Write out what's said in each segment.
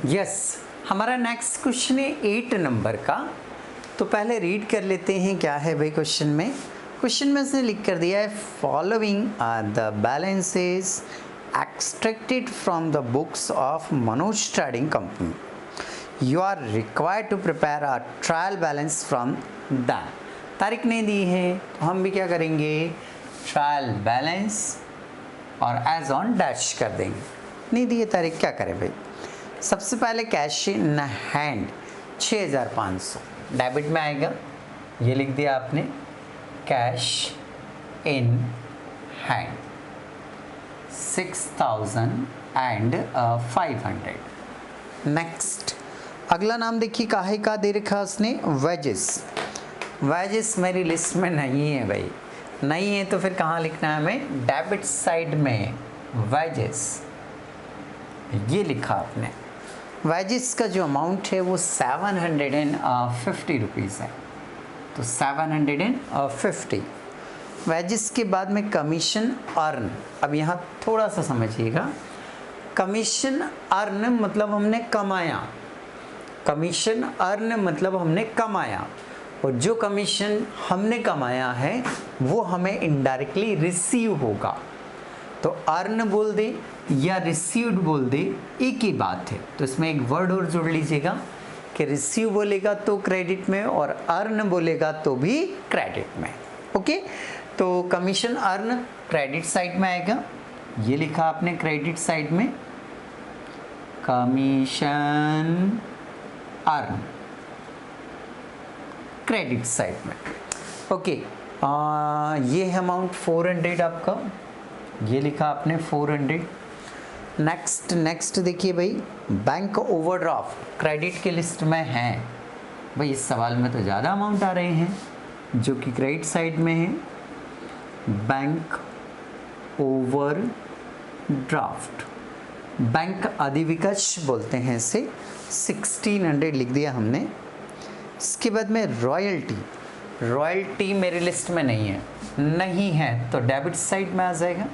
Yes, हमारा next question है 8 number का। तो पहले रीड कर लेते हैं क्या है भाई क्वेश्चन में। क्वेश्चन में उसने लिख कर दिया है following are the balances extracted from the books of Manoj trading company, you are required to prepare a trial balance from them. तारीख नहीं दी है तो हम भी क्या करेंगे, ट्रायल बैलेंस और एज ऑन डैश कर देंगे। नहीं दी है तारीख, क्या करें भाई। सबसे पहले कैश इन हैंड 6500 डेबिट में आएगा, ये लिख दिया आपने कैश इन हैंड 6500। नेक्स्ट अगला नाम देखिए काहे का दे रखा उसने, वेजेस। वेजेस मेरी लिस्ट में नहीं है भाई, नहीं है तो फिर कहाँ लिखना है हमें, डेबिट साइड में वेजेस, ये लिखा आपने। वेजेस का जो अमाउंट है वो 750 रुपीज़ है, तो 750। वेजेस के बाद में कमीशन अर्न। अब यहाँ थोड़ा सा समझिएगा, कमीशन अर्न मतलब हमने कमाया, कमीशन अर्न मतलब हमने कमाया, और जो कमीशन हमने कमाया है वो हमें इनडायरेक्टली रिसीव होगा। तो अर्न बोल दे या रिसीव्ड बोल दे, एक ही बात है। तो इसमें एक वर्ड और जोड़ लीजिएगा कि रिसीव बोलेगा तो क्रेडिट में और अर्न बोलेगा तो भी क्रेडिट में। ओके, तो कमीशन अर्न क्रेडिट साइड में आएगा, ये लिखा आपने क्रेडिट साइड में, कमीशन अर्न क्रेडिट साइड में। ओके, ये है अमाउंट 400 आपका, ये लिखा आपने 400। नेक्स्ट देखिए भाई, बैंक ओवरड्राफ्ट क्रेडिट के लिस्ट में है भाई। इस सवाल में तो ज़्यादा अमाउंट आ रहे हैं जो कि क्रेडिट साइड में है। बैंक ओवरड्राफ्ट, बैंक अधिविकश बोलते हैं इसे, 1600 लिख दिया हमने। इसके बाद में रॉयल्टी, रॉयल्टी मेरी लिस्ट में नहीं है, नहीं है तो डेबिट साइड में आ जाएगा।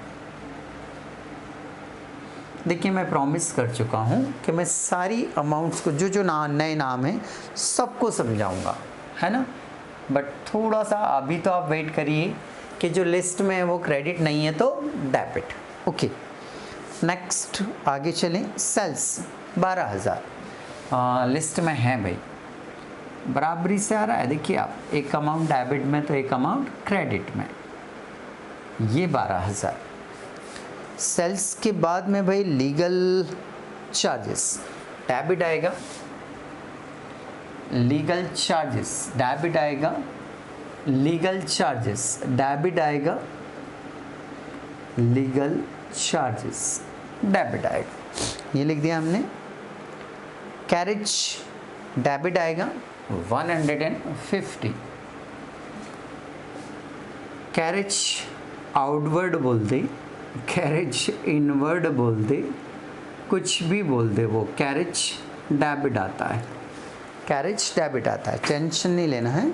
देखिए मैं प्रॉमिस कर चुका हूँ कि मैं सारी अमाउंट्स को जो जो नए नाम हैं सबको समझाऊंगा, है ना। बट थोड़ा सा अभी तो आप वेट करिए कि जो लिस्ट में है वो क्रेडिट नहीं है तो डेबिट। ओके, नेक्स्ट आगे चलें। सेल्स 12000 लिस्ट में है भाई, बराबरी से आ रहा है। देखिए आप, एक अमाउंट डेबिट में तो एक अमाउंट क्रेडिट में, ये 12000। सेल्स के बाद में भाई लीगल चार्जेस डेबिट आएगा, लीगल चार्जेस डेबिट आएगा, लीगल चार्जेस डेबिट आएगा, लीगल चार्जेस डेबिट आएगा, ये लिख दिया हमने। कैरेज डेबिट आएगा 150। कैरेज आउटवर्ड बोल दे, कैरेज इनवर्ड बोल दे, कुछ भी बोल दे, वो कैरेज डेबिट आता है, कैरेज डेबिट आता है, टेंशन नहीं लेना है।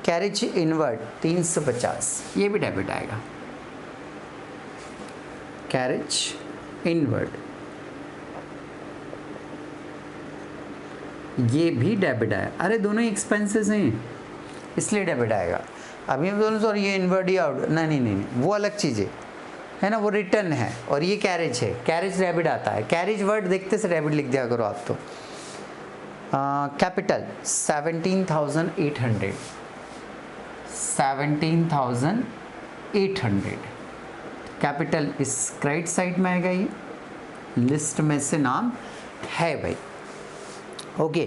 कैरेज इनवर्ड 350, ये भी डेबिट आएगा। कैरेज इनवर्ड ये भी डेबिट आया। अरे दोनों ही एक्सपेंसेस हैं इसलिए डेबिट आएगा। अभी हम दोनों, सॉरी ये इनवर्ड या आउट, नहीं, वो अलग चीज़ है ना, वो रिटर्न है और ये कैरेज है, कैरेज डेबिट आता है। कैरेज वर्ड देखते से डेबिट लिख दिया करो आप तो। कैपिटल 17,800, 17,800 कैपिटल इस क्रेडिट साइड में आएगा, ये लिस्ट में से नाम है भाई। ओके,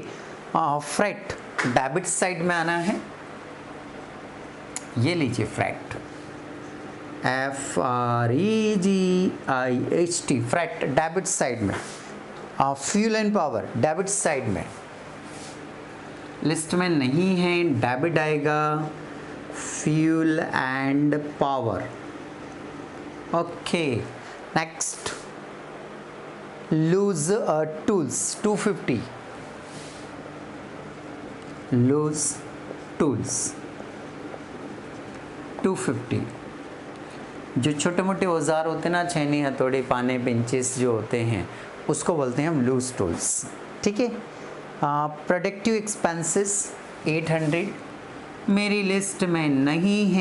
फ्रेट डेबिट साइड में आना है, ये लीजिए freight, FREGIHT, freight debit side में। Fuel and power debit side में, लिस्ट में नहीं है, डेबिट आएगा, fuel and power. Okay, next loose tools 250, loose tools 250। जो छोटे मोटे औजार होते हैं ना, छेनी हथौड़ी पाने पिंचेस जो होते हैं उसको बोलते हैं हम लूज टूल्स। ठीक है। प्रोडक्टिव एक्सपेंसेस 800 मेरी लिस्ट में नहीं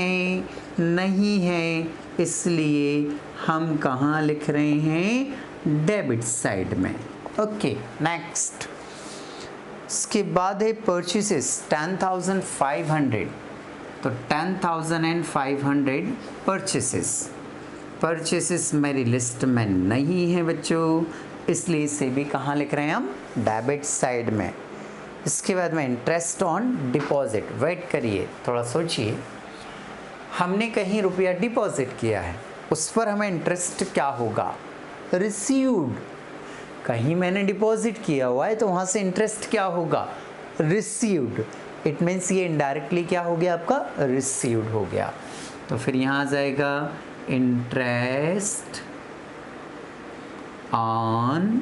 है, इसलिए हम कहाँ लिख रहे हैं, डेबिट साइड में। Okay, next. इसके बाद है परचेसेस 10,500, तो 10,500 परचेसेस मेरी लिस्ट में नहीं है बच्चों, इसलिए इसे भी कहाँ लिख रहे हैं हम, डेबिट साइड में। इसके बाद में इंटरेस्ट ऑन डिपॉजिट, वेट करिए थोड़ा सोचिए, हमने कहीं रुपया डिपॉजिट किया है, उस पर हमें इंटरेस्ट क्या होगा, रिसीव्ड। कहीं मैंने डिपॉजिट किया हुआ है तो वहाँ से इंटरेस्ट क्या होगा, रिसीव्ड। इट मीन्स ये इनडायरेक्टली क्या हो गया आपका, रिसीव्ड हो गया। तो फिर यहाँ आ जाएगा इंटरेस्ट ऑन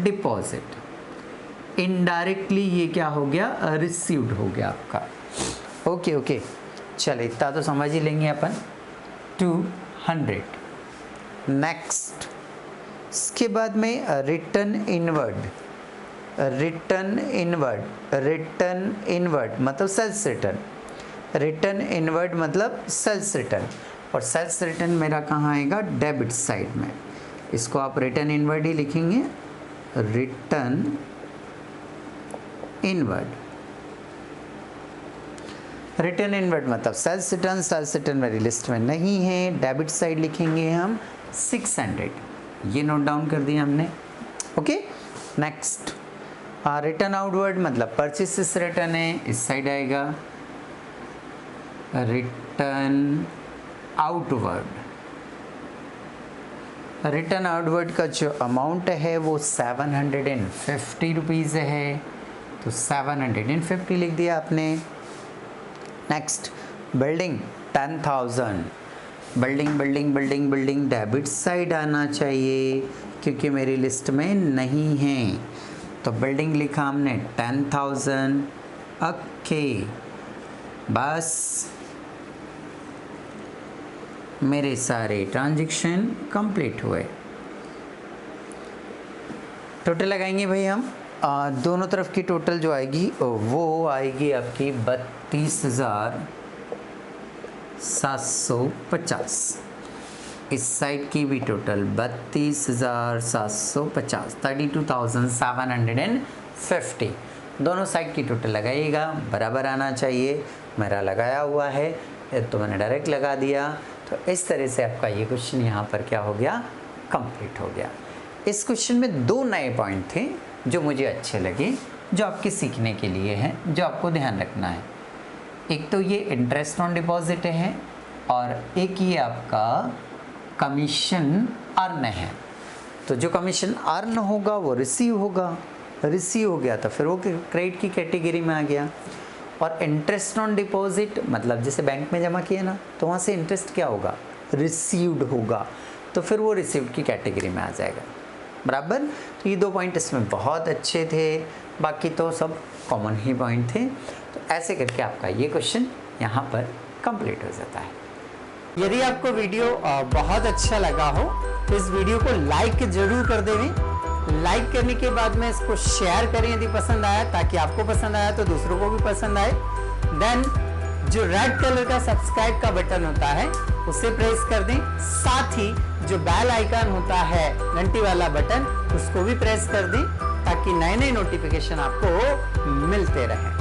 डिपॉजिट, इनडायरेक्टली ये क्या हो गया, रिसीव्ड हो गया आपका। ओके, चलो इतना तो समझ ही लेंगे अपन। 200। नेक्स्ट, इसके बाद में रिटर्न इनवर्ड मतलब सेल्स रिटर्न। रिटर्न इनवर्ड मतलब सेल्स रिटर्न, और सेल्स रिटर्न मेरा कहाँ आएगा, डेबिट साइड में। इसको आप रिटर्न इनवर्ड ही लिखेंगे, रिटर्न इनवर्ड। रिटर्न इनवर्ड मतलब सेल्स रिटर्न मेरी लिस्ट में नहीं है, डेबिट साइड लिखेंगे हम 600। ये नोट डाउन कर दिया हमने। Okay, next. रिटर्न आउटवर्ड मतलब परचेसेस रिटर्न है, इस साइड आएगा रिटर्न आउटवर्ड। रिटर्न आउटवर्ड का जो अमाउंट है वो 750 रुपीज़ है, तो 750 लिख दिया आपने। Next, building 10,000। Building debit side आना चाहिए क्योंकि मेरी लिस्ट में नहीं है, तो बिल्डिंग लिखा हमने 10,000। ओके, बस मेरे सारे ट्रांजैक्शन कंप्लीट हुए। टोटल लगाएंगे भाई हम, दोनों तरफ की टोटल जो आएगी वो आएगी आपकी 32,750। इस साइड की भी टोटल 32,750, 32,750। दोनों साइड की टोटल लगाइएगा, बराबर आना चाहिए। मेरा लगाया हुआ है तो मैंने डायरेक्ट लगा दिया। तो इस तरह से आपका ये क्वेश्चन यहाँ पर क्या हो गया, कंप्लीट हो गया। इस क्वेश्चन में दो नए पॉइंट थे जो मुझे अच्छे लगे, जो आपके सीखने के लिए हैं, जो आपको ध्यान रखना है। एक तो ये इंटरेस्ट ऑन डिपॉजिट है और एक ये आपका कमीशन अर्न है। तो जो कमीशन अर्न होगा वो रिसीव होगा, रिसीव हो गया तो फिर वो क्रेडिट की कैटेगरी में आ गया। और इंटरेस्ट ऑन डिपॉजिट मतलब जैसे बैंक में जमा किया ना, तो वहाँ से इंटरेस्ट क्या होगा, रिसीव्ड होगा, तो फिर वो रिसीव्ड की कैटेगरी में आ जाएगा, बराबर। तो ये दो पॉइंट इसमें बहुत अच्छे थे, बाकी तो सब कॉमन ही पॉइंट थे। तो ऐसे करके आपका ये क्वेश्चन यहाँ पर कंप्लीट हो जाता है। यदि आपको वीडियो बहुत अच्छा लगा हो तो इस वीडियो को लाइक जरूर कर देवें। लाइक करने के बाद में इसको शेयर करें यदि पसंद आया, ताकि आपको पसंद आया तो दूसरों को भी पसंद आए। देन जो रेड कलर का सब्सक्राइब का बटन होता है उसे प्रेस कर दें, साथ ही जो बेल आइकन होता है घंटी वाला बटन उसको भी प्रेस कर दें, ताकि नए नए नोटिफिकेशन आपको मिलते रहें।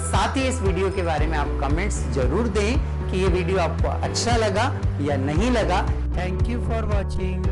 साथ ही इस वीडियो के बारे में आप कमेंट्स जरूर दें कि ये वीडियो आपको अच्छा लगा या नहीं लगा। Thank you for watching.